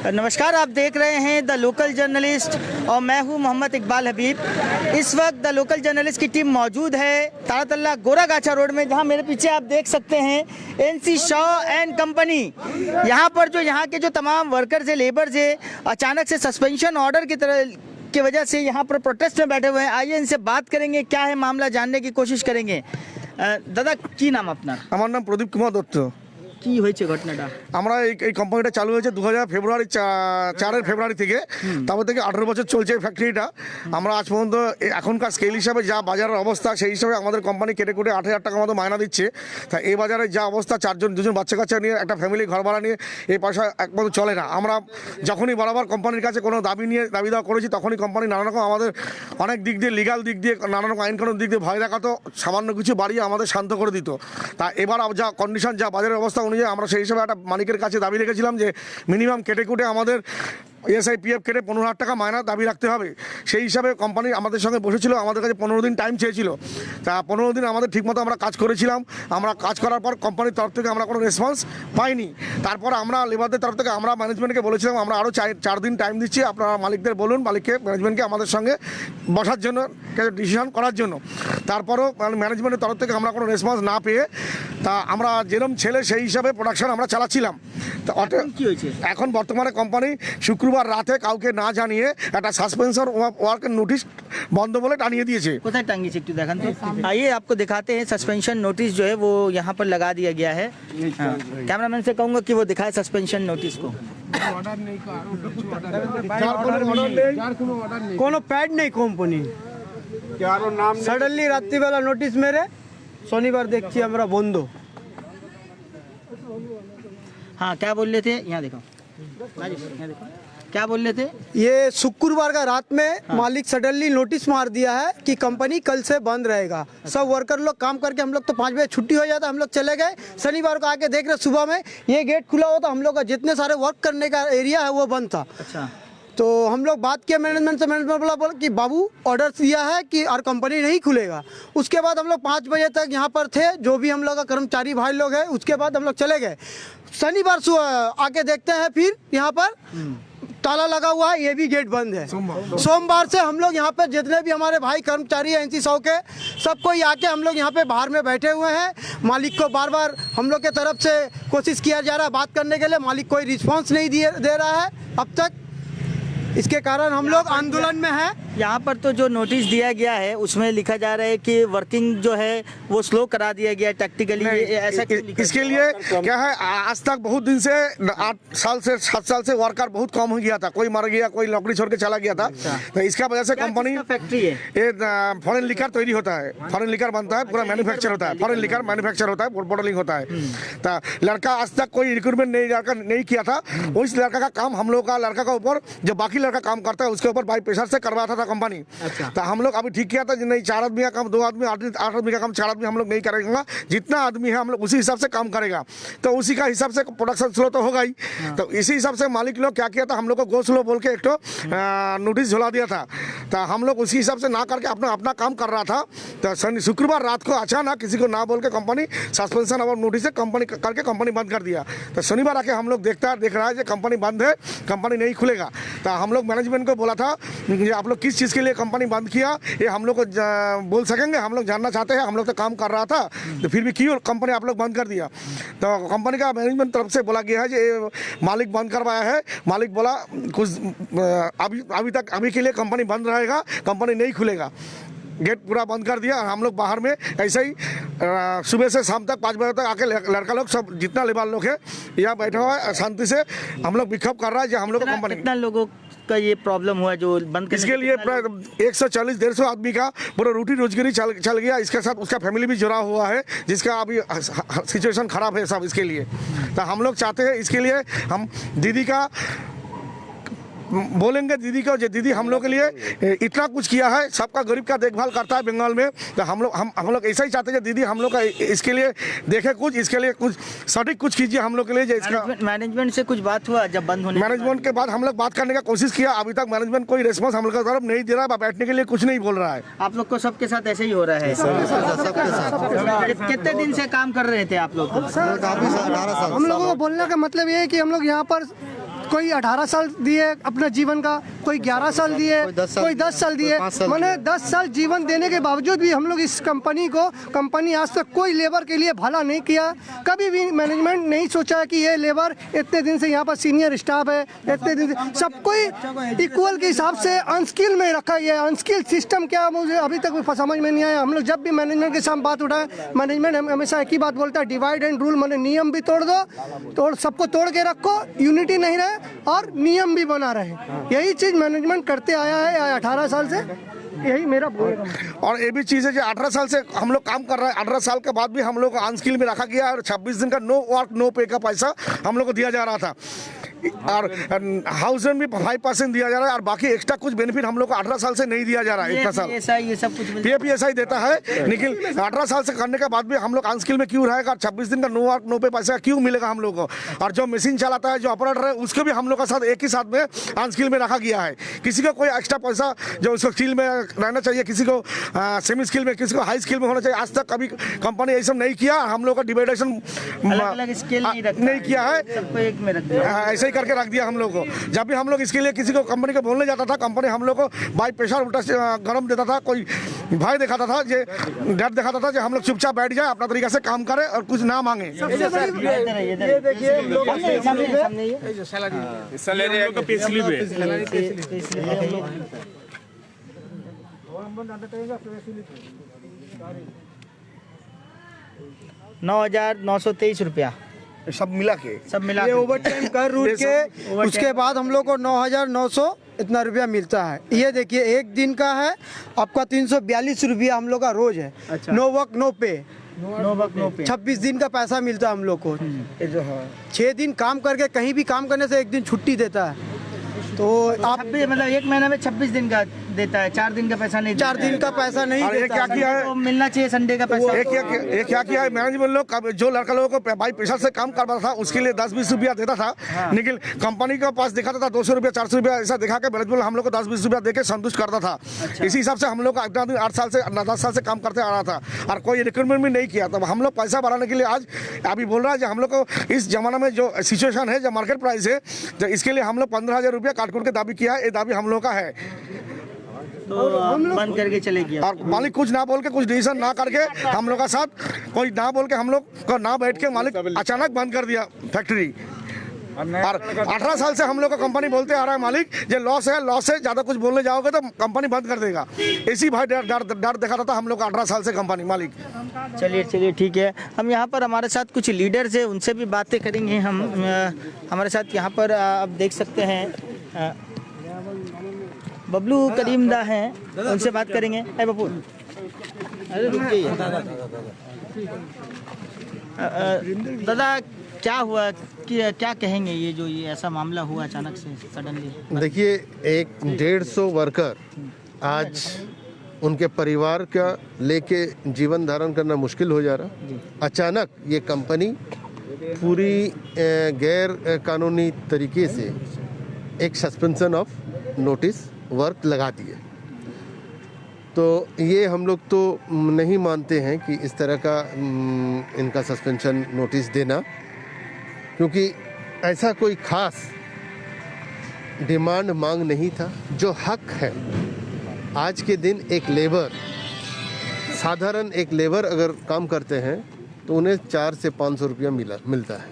नमस्कार, आप देख रहे हैं द लोकल जर्नलिस्ट और मैं हूं मोहम्मद इकबाल हबीब। इस वक्त द लोकल जर्नलिस्ट की टीम मौजूद है तारातल्ला गोरागाछा रोड में, जहां मेरे पीछे आप देख सकते हैं एनसी शॉ एंड कंपनी। यहां पर जो यहाँ के जो तमाम वर्कर्स है, लेबर्स है, अचानक से सस्पेंशन ऑर्डर की वजह से यहाँ पर प्रोटेस्ट में बैठे हुए हैं। आइए इनसे बात करेंगे, क्या है मामला जानने की कोशिश करेंगे। दादा की नाम अपना? আমার নাম প্রদীপ কুমার দত্ত। কি হয়েছে ঘটনাটা? আমরা এই কোম্পানিটা চালু হয়েছে 4 ফেব্রুয়ারি থেকে। তারপর থেকে 18 বছর চলছে এই ফ্যাক্টরিটা। আমরা আজ পর্যন্ত এখনকার স্কেল হিসাবে যা বাজারের অবস্থা, সেই হিসাবে আমাদের কোম্পানি কেটে কুটে 8,000 টাকা মতো মায়না দিচ্ছে। তা এই বাজারে যা অবস্থা, 2জন বাচ্চা কাচ্চা নিয়ে একটা ফ্যামিলি ঘর ভাড়া নিয়ে এই পয়সা একমাত্র চলে না। আমরা যখনই বরাবর কোম্পানির কাছে কোনো দাবি দেওয়া করেছি, তখনই কোম্পানি নানা রকম আমাদের অনেক দিক দিয়ে, লিগাল দিক দিয়ে, নানা রকম আইন কানুন দিক দিয়ে ভয় দেখাতো, সামান্য কিছু বাড়িয়ে আমাদের শান্ত করে দিত। তা এবার যা কন্ডিশন, যা বাজারের অবস্থা অনুযায়ী আমরা সেই হিসাবে একটা মালিকের কাছে দাবি রেখেছিলাম যে মিনিমাম কেটে কুটে আমাদের SIPF কেটে 15,000 টাকা মায়না দাবি রাখতে হবে। সেই হিসাবে কোম্পানি আমাদের সঙ্গে বসেছিল, আমাদের কাছে 15 দিন টাইম চেয়েছিল। তা 15 দিন আমাদের ঠিকমতো আমরা কাজ করেছিলাম। আমরা কাজ করার পর কোম্পানির তরফ থেকে আমরা কোনো রেসপন্স পাইনি। তারপর আমরা লেবারদের তরফ থেকে আমরা ম্যানেজমেন্টকে বলেছিলাম আমরা আরও 4 দিন টাইম দিচ্ছি, আপনারা মালিকদের বলুন, ম্যানেজমেন্টকে আমাদের সঙ্গে বসার জন্য, ডিসিশন করার জন্য। তারপরও ম্যানেজমেন্টের তরফ থেকে আমরা কোনো রেসপন্স না পেয়ে, তা আমরা যেরকম ছেলে সেই হিসাবে প্রোডাকশন আমরা চালাচ্ছিলাম। কি হয়েছে এখন বর্তমানে কোম্পানি শুক্রবার রাতে কাউকে না জানিয়ে একটা সাসপেনশন ওয়ার্কের নোটিশ বন্ধ বলে টানিয়ে দিয়েছে। কোথায় টাंगिए একটু দেখান তো। आइए आपको दिखाते हैं सस्पेंशन नोटिस जो है वो यहाँ पर लगा दिया गया है। कैमरामैन से कहूँगा कि वो दिखाए सस्पेंशन नोटिस को। কোনো প্যাড নেই কোম্পানি, সাডেনলি রাত্রিবেলা নোটিশ মেরে শনিবার দেখছি আমরা বন্ধ। हाँ, क्या बोल रहे थे? यहाँ देखो, यहाँ देखो, क्या बोल रहे थे? ये शुक्रवार का रात में मालिक सडनली नोटिस मार दिया है कि कंपनी कल से बंद रहेगा। सब वर्कर लोग काम करके, हम लोग तो 5 बजे छुट्टी हो जाता, हम लोग चले गए। शनिवार को आके देख रहे सुबह में ये गेट खुला हुआ था, हम लोग का जितने सारे वर्क करने का एरिया है वो बंद था। अच्छा, तो हम लोग बात किया मैनेजमेंट से, मैनेजमेंट बोला कि बाबू ऑर्डर दिया है कि और कंपनी नहीं खुलेगा। उसके बाद हम लोग 5 बजे तक यहाँ पर थे, जो भी हम लोग का कर्मचारी भाई लोग हैं। उसके बाद हम लोग चले गए। शनिवार आके देखते हैं फिर यहाँ पर ताला लगा हुआ है, ये भी गेट बंद है। सोमवार से हम लोग यहाँ पे जितने भी हमारे भाई कर्मचारी हैं NC 100 के, सबको आके हम लोग यहाँ पे बाहर में बैठे हुए हैं। मालिक को बार बार हम लोग के तरफ से कोशिश किया जा रहा है बात करने के लिए, मालिक कोई रिस्पॉन्स नहीं दे रहा है अब तक। इसके कारण हम लोग आंदोलन में हैं। यहाँ पर तो जो नोटिस दिया गया है उसमें लिखा जा रहा है कि वर्किंग जो है वो स्लो करा दिया गया टैक्टिकली, ऐसा इसके लिए क्या है, आज तक बहुत दिन से 8 साल से 7 साल से वर्कर बहुत कम हो गया था, कोई मर गया, कोई नौकरी छोड़ के चला गया था। तो इसका वजह से कंपनी फैक्ट्री है, ये फॉरेन लिकर तैयारी होता है, फॉरेन लिकर बनता है, पूरा मैन्युफैक्चर होता है, फॉरेन लिकर मैन्युफैक्चर होता है, बॉटलिंग होता है। तो लड़का आज तक कोई रिक्रूटमेंट नहीं किया था। उस लड़का का काम हम लोग का, लड़का का ऊपर जो बाकी लड़का काम करता है उसके ऊपर बाई प्रेशर से करवाता था कंपनी। अच्छा। तो हम लोग अभी ठीक किया था, नहीं 4 आदमी का काम 2 आदमी, 8 आदमी का काम 4 आदमी हम लोग नहीं करेंगे। जितना आदमी है हम लोग उसी हिसाब से काम करेगा, तो उसी का हिसाब से प्रोडक्शन स्लो तो होगा ही। तो इसी हिसाब से मालिक लोग क्या किया था, हम लोग को गो स्लो बोल के एक तो नोटिस झुला दिया था। तो हम लोग उसी हिसाब से ना करके अपना काम कर रहा था। तो शुक्रवार रात को अचानक किसी को ना बोल के कंपनी सस्पेंशन और नोटिस से कंपनी करके कंपनी बंद कर दिया। तो शनिवार आके हम लोग देख रहा है कि कंपनी बंद है, कंपनी नहीं खुलेगा। तो हम लोग मैनेजमेंट को बोला था कि आप लोग किस चीज़ के लिए कंपनी बंद किया, ये हम लोग को बोल सकेंगे, हम लोग जानना चाहते हैं। हम लोग तो काम कर रहा था, तो फिर भी क्यों कंपनी आप लोग बंद कर दिया। तो कंपनी का मैनेजमेंट तरफ से बोला गया है कि मालिक बंद करवाया है। मालिक बोला कुछ अभी के लिए कंपनी बंद रहेगा, कंपनी नहीं खुलेगा। गेट पूरा बंद कर दिया। हम लोग बाहर में ऐसे ही सुबह से शाम तक 5 बजे तक आके लड़का लोग सब जितना लेबर लोग है यहाँ बैठा हुआ है, शांति से हम लोग विक्षोभ कर रहा है जो हम लोग कंपनी। कितना लोगों का ये प्रॉब्लम हुआ जो बंद? इसके लिए 140-150 आदमी का पूरा रोटी रोजगारी चल गया। इसके साथ उसका फैमिली भी जुड़ा हुआ है, जिसका अभी सिचुएशन खराब है सब इसके लिए। तो हम लोग चाहते हैं इसके लिए हम दीदी का बोलेंगे, दीदी को जो दीदी हम लोग के लिए इतना कुछ किया है, सबका गरीब का देखभाल करता है बंगाल में। तो हम लोग ऐसा ही चाहते हैं दीदी हम लोग का इसके लिए देखे कुछ, इसके लिए कुछ सटीक कुछ कीजिए हम लोग के लिए। इसका मैनेजमेंट से कुछ बात हुआ जब बंद होने? मैनेजमेंट के बाद हम लोग बात करने का कोशिश किया, अभी तक मैनेजमेंट कोई रिस्पॉन्स हम लोग की तरफ नहीं दे रहा है, बैठने के लिए कुछ नहीं बोल रहा है। आप लोग को सबके साथ ऐसे ही हो रहा है? कितने दिन से काम कर रहे थे आप लोग? हम लोगों को बोलने का मतलब ये है कि हम लोग यहाँ पर कोई 18 साल दिए अपना जीवन का, कोई 11 साल दिए, कोई 10 साल दिए। मैंने 10 साल जीवन देने के बावजूद भी हम लोग इस कंपनी आज तक कोई लेबर के लिए भला नहीं किया। कभी भी मैनेजमेंट नहीं सोचा कि ये लेबर इतने दिन से यहाँ पर सीनियर स्टाफ है, इतने दिन से सब कोई इक्वल के हिसाब से अनस्किल में रखा गया। अनस्किल सिस्टम क्या, मुझे अभी तक समझ में नहीं आया। हम लोग जब भी मैनेजमेंट के सामने बात उठाए, मैनेजमेंट हमेशा एक ही बात बोलता है, डिवाइड एंड रूल, मैंने नियम भी तोड़ दो, सबको तोड़ के रखो, यूनिटी नहीं रहे और नियम भी बना रहे। यही चीज मैनेजमेंट करते आया है 18 साल से, यही मेरा बोलना। और ये भी चीज़ है कि 18 साल से हम लोग काम कर रहे हैं, 18 साल के बाद भी हम लोग को अनस्किल में रखा गया और 26 दिन का नो वर्क नो पे का पैसा हम लोग को दिया जा रहा था। और हाउस रेंट भी 5% दिया जा रहा है और बाकी एक्स्ट्रा कुछ बेनिफिट हम लोग को 18 साल से नहीं दिया जा रहा है। इतना साल ये सब कुछ PFI देता है, लेकिन 18 साल से करने के बाद भी हम लोग अनस्किल में क्यों रहेगा? 26 दिन का नो वर्क नो पे पैसा क्यों मिलेगा हम लोग को? और जो मशीन चलाता है, जो ऑपरेटर है, उसको भी हम लोग का साथ एक ही साथ में अनस्किल में रखा गया है। किसी को कोई एक्स्ट्रा पैसा जो उसको स्किल में रहना चाहिए, किसी को सेमी स्किल में, किसी को हाई स्किल में होना चाहिए। आज तक कभी कंपनी ये सब नहीं किया। हम लोग का डिवाइडेशन नहीं किया है, सबको एक में रख दिया, ऐसे ही करके रख दिया हम लोग को। जब भी हम लोग इसके लिए किसी को कंपनी को बोलने जाता था, कंपनी हम लोग को बाई प्रेशर उल्टा गरम देता था, कोई भय दिखाता था, ये डर दिखाता था कि हम लोग चुपचाप बैठ जाए, अपना तरीका से काम करें और कुछ ना मांगे। ₹9,923 सब मिला ये ओवर टाइम कर रूट के, उसके बाद हम लोग को 9,900 इतना रुपया मिलता है। ये देखिए एक दिन का है आपका 342 रुपया हम लोग का रोज है। नो वर्क नो पे, 26 दिन का पैसा मिलता है हम लोग को। 6 दिन काम करके कहीं भी काम करने से एक दिन छुट्टी देता है। तो आप मतलब एक महीना में 26 दिन का देता है, 4 दिन का पैसा नहीं, 4 दिन का पैसा नहीं और ये देता क्या है। किया है? तो मिलना चाहिए संडे का पैसा। ये क्या किया है मैनेजमेंट लोग? जो लड़का लोगों को भाई प्रेशर से काम करता था, उसके लिए 10-20 रुपया देता था। लेकिन कंपनी के पास दिखाता था 200 रुपया 400 रुपया ऐसा दिखा के मैनेजमेंट हम लोग को 10-20 रुपया देके संतुष्ट करता था। इसी हिसाब से हम लोग का 8 साल से 10 साल से काम करते आ रहा था और कोई रिक्रूटमेंट भी नहीं किया। तब हम लोग पैसा बढ़ाने के लिए आज अभी बोल रहा है कि हम लोग को इस जमाना में जो सिचुएशन है, जो मार्केट प्राइस है, तो इसके लिए हम लोग 15,000 रुपया काट के दाबी किया है। ये दाबी हम लोग का है, तो बंद करके चले गया। और मालिक कुछ ना बोल के, कुछ डिसीजन ना करके, हम लोग का साथ कोई ना बोल के, हम लोग को ना बैठ के मालिक अचानक बंद कर दिया फैक्ट्री। और 18 साल से हम लोग का कंपनी बोलते आ रहा है मालिक, ये लॉस है, ज़्यादा कुछ बोलने जाओगे तो कंपनी बंद कर देगा। इसी भाई डर दिखाता था हम लोग 18 साल से कंपनी मालिक। चलिए ठीक है। हम यहाँ पर हमारे साथ कुछ लीडर्स हैं, उनसे भी बातें करेंगे हम। हमारे साथ यहाँ पर आप देख सकते हैं बबलू करीमदा हैं, उनसे बात करेंगे। अरे बबू, अरे रुक जाइए दादा, क्या हुआ कि क्या कहेंगे? ये ऐसा मामला हुआ अचानक से सडनली। देखिए, 150 वर्कर आज उनके परिवार का लेके जीवन धारण करना मुश्किल हो जा रहा। अचानक ये कंपनी पूरी गैर कानूनी तरीके से एक सस्पेंशन ऑफ नोटिस वर्क लगा दिए। तो ये हम लोग तो नहीं मानते हैं कि इस तरह का इनका सस्पेंशन नोटिस देना, क्योंकि ऐसा कोई खास डिमांड मांग नहीं था। जो हक है, आज के दिन एक लेबर, साधारण एक लेबर अगर काम करते हैं तो उन्हें 400 से 500 रुपया मिलता है।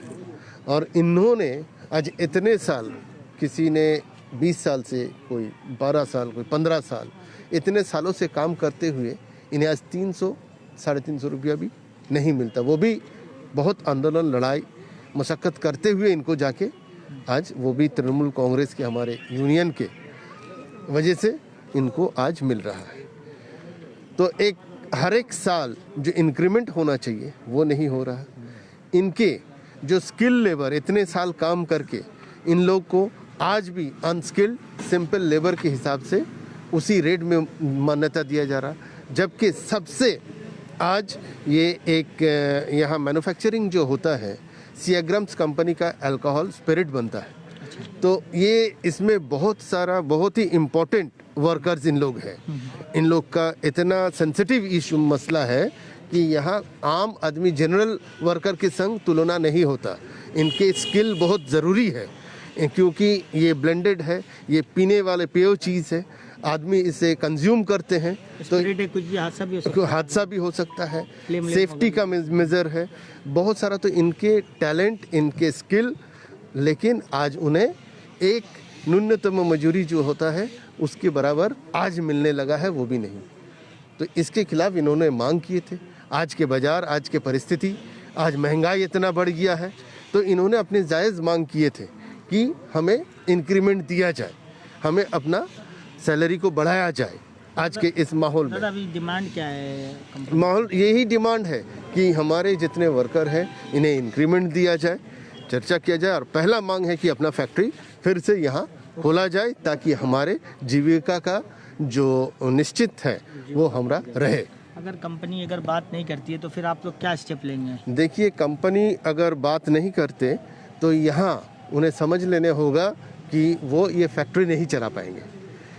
और इन्होंने आज इतने साल, किसी ने 20 साल से, कोई 12 साल, कोई 15 साल, इतने सालों से काम करते हुए इन्हें आज 300-350 रुपया भी नहीं मिलता। वो भी बहुत आंदोलन, लड़ाई, मशक्क़त करते हुए इनको जाके आज, वो भी तृणमूल कांग्रेस के हमारे यूनियन के वजह से इनको आज मिल रहा है। तो हर एक साल जो इंक्रीमेंट होना चाहिए वो नहीं हो रहा। इनके जो स्किल लेबर इतने साल काम करके, इन लोग को आज भी अनस्किल्ड सिंपल लेबर के हिसाब से उसी रेट में मान्यता दिया जा रहा। जबकि सबसे आज ये एक यहाँ मैन्युफैक्चरिंग जो होता है, सियाग्राम्स कंपनी का अल्कोहल स्पिरिट बनता है। तो ये इसमें बहुत ही इम्पोर्टेंट वर्कर्स इन लोग हैं। इन लोग का इतना सेंसिटिव इशू मसला है कि यहाँ आम आदमी, जनरल वर्कर के संग तुलना नहीं होता। इनके स्किल बहुत ज़रूरी है। क्योंकि ये ब्लेंडेड है, ये पीने वाले पेय चीज़ है, आदमी इसे कंज्यूम करते हैं तो कुछ भी हादसा भी हो सकता है। हादसा भी हो सकता है, सेफ्टी का मेजर है, बहुत सारा। तो इनके टैलेंट, इनके स्किल, लेकिन आज उन्हें एक न्यूनतम मजूरी जो होता है उसके बराबर आज मिलने लगा है, वो भी नहीं। तो इसके खिलाफ इन्होंने मांग किए थे। आज के बाजार, आज के परिस्थिति, आज महंगाई इतना बढ़ गया है, तो इन्होंने अपने जायज़ मांग किए थे कि हमें इंक्रीमेंट दिया जाए, हमें अपना सैलरी को बढ़ाया जाए। आज के इस माहौल में अभी डिमांड क्या है? माहौल यही डिमांड है कि हमारे जितने वर्कर हैं इन्हें इंक्रीमेंट दिया जाए, चर्चा किया जाए। और पहला मांग है कि अपना फैक्ट्री फिर से यहाँ खोला जाए ताकि हमारे जीविका का जो निश्चित है वो हमारा रहे। अगर कंपनी अगर बात नहीं करती है तो फिर आप लोग क्या स्टेप लेंगे? देखिए, कंपनी अगर बात नहीं करते तो यहाँ उन्हें समझ लेने होगा कि वो ये फैक्ट्री नहीं चला पाएंगे,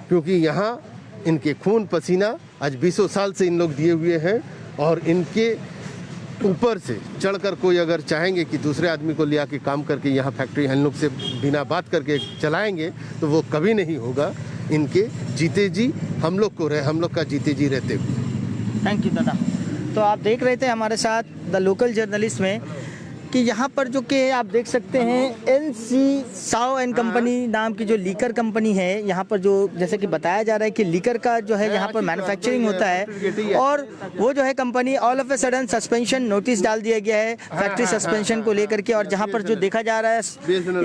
क्योंकि यहाँ इनके खून पसीना आज 20 साल से इन लोग दिए हुए हैं। और इनके ऊपर से चढ़कर कोई अगर चाहेंगे कि दूसरे आदमी को ले आके काम करके यहाँ फैक्ट्री हम लोग से बिना बात करके चलाएंगे, तो वो कभी नहीं होगा। इनके जीते जी हम लोग को रहे, हम लोग का जीते जी रहते हुए। थैंक यू दादा। तो आप देख रहे थे हमारे साथ द लोकल जर्नलिस्ट में कि यहाँ पर जो कि आप देख सकते हैं एनसी साव एंड कंपनी नाम की जो लीकर कंपनी है, यहाँ पर जो जैसे कि बताया जा रहा है कि लीकर का जो है यहाँ पर मैन्युफैक्चरिंग होता है। और वो जो है company all of a sudden suspension notice डाल दिया गया है फैक्ट्री सस्पेंशन को लेकर के। और जहाँ पर जो देखा जा रहा है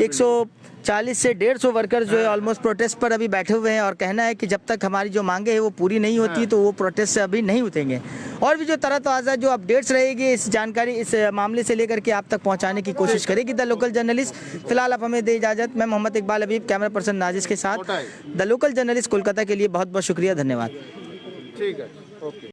140 से 150 वर्कर जो है ऑलमोस्ट प्रोटेस्ट पर अभी बैठे हुए हैं और कहना है कि जब तक हमारी जो मांगे हैं वो पूरी नहीं होती तो वो प्रोटेस्ट से अभी नहीं उठेंगे। और भी जो तरह ताज़ा जो अपडेट्स रहेगी इस जानकारी, इस मामले से लेकर के आप तक पहुंचाने की कोशिश करेगी द लोकल जर्नलिस्ट। फिलहाल आप हमें दे इजाज़त। मैं मोहम्मद इकबाल हबीब, कैमरा पर्सन नाजिश के साथ द लोकल जर्नलिस्ट कोलकाता के लिए बहुत बहुत शुक्रिया, धन्यवाद। ठीक है, ओके।